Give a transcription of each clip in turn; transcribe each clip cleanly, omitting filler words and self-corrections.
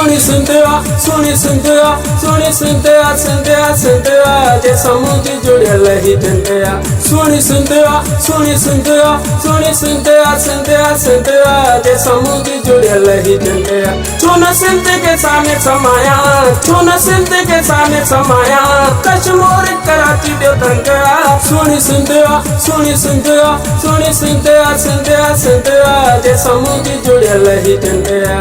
सुनी सुनतेवा सुनी सुनतेवा सुनी सुनतेवा सुनतेवा सुनतेवा जे समुद्र जुड़ल ही टंटेया सुनी सुनतेवा सुनी सुनतेवा सुनी सुनतेवा सुनतेवा सुनतेवा जे समुद्र जुड़ल ही टंटेया चुन सुनते के सामने समाया चुन सुनते के सामने समाया कश्मीर कराची दे टंटेया सुनी सुनतेवा सुनी सुनतेवा सुनी सुनतेवा सुनतेवा सुनतेवा जे समुद्र जुड़ल ही टंटेया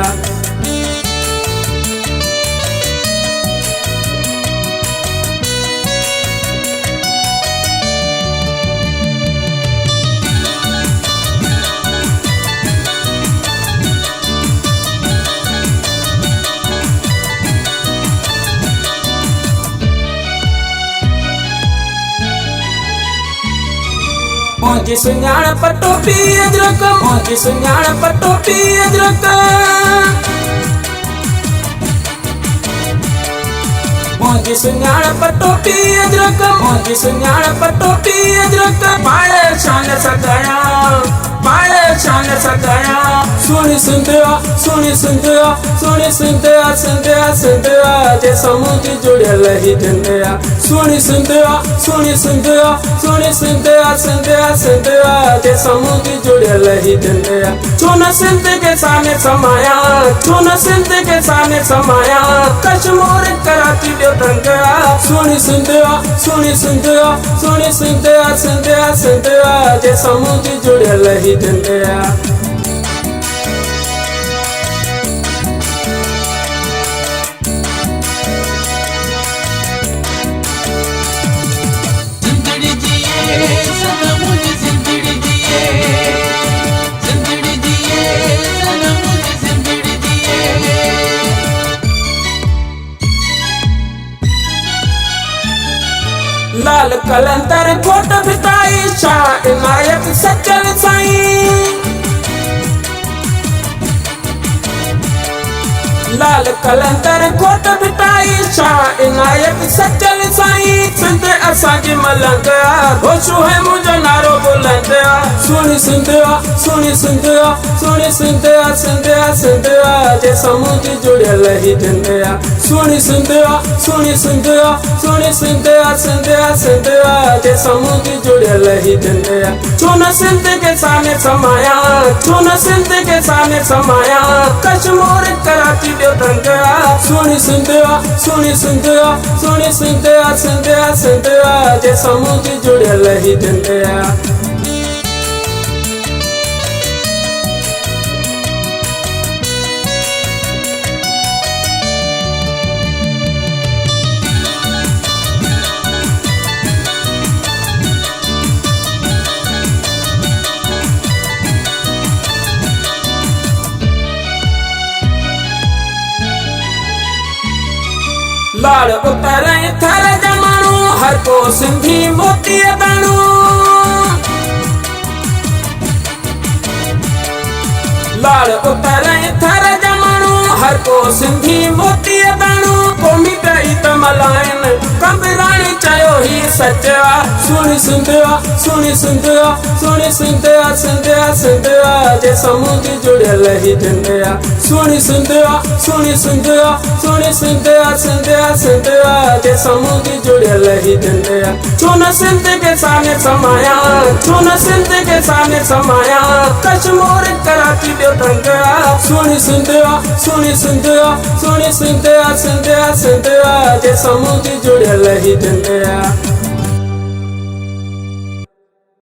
Monji sunyana patopi adraka Monji sunyana patopi adraka Monji sunyana patopi adraka Monji sunyana patopi adraka Pale chanda sakaya Pale chanda sakaya Suni suntewa Suni suntewa Suni suntewa Suntewa suntewa Je samudri जुड़ल ही टंटेया सुनी सुनतेवा सुनी सुनतेवा सुनी सुनतेवा सुनतेवा सुनतेवा जे समुद्र जुड़ल ही टंटेया चुन सुनते के सामने समाया चुन सुनते के सामने समाया कश्मीर कराची दे टंटेया सुनी सुनतेवा सुनी सुनतेवा सुनी सुनतेवा सुनतेवा सुनतेवा जे समुद्र जुड़ल ही टंटेया लाल कलंदर कोट बिताई शाह इनायत सच्चल साईं लाल कलंदर कोट बिताई शाह इनायत सच्चल साईं सुनते असा की मलंग होशु है मुझे नारो बुलंद सुनी सुनतेवा सुनी सुनतेवा सुनी सुनतेवा सुनतेवा सुनतेवा जे समुद्र जुड़ल ही टंटेया सुनी सुनतेवा सुनी सुनतेवा सुनी सुनतेवा सुनतेवा सुनतेवा जे समुद्र जुड़ल ही टंटेया चुन सुनते के सामने समाया चुन सुनते के सामने समाया कश्मीर कराची दे टंटेया सुनी सुनतेवा सुनी सुनतेवा सुनी सुनतेवा सुनतेवा सुनतेवा जे समुद्र जुड़ल ही टंटेया लाड़ उतरे थर जमानू हर को सिंधी मोती दानू लाड़ उतरे थर जमानू हर को सिंधी मोती दानू कोमी कई तमलाइन कबरानी चयो ही सच्चा सुनी सुनतेवा सुनी सुनतेवा सुनी सुनतेवा सुनतेवा सुनतेवा जे समुद्र जुड़ल ही टंटेया सुनी सुनतेवा सुनी सुनतेवा सुनी सुनतेवा सुनतेवा सुनतेवा जे समुद्र जुड़ल ही टंटेया चुन सुनते के सामने समाया चुन सुनते के सामने समाया कश्मीर कराची दे टंटेया सुनी सुनतेवा सुनी सुनतेवा सुनी सुनतेवा सुनतेवा सुनतेवा जे समुद्र जुड़ल ही टंटेया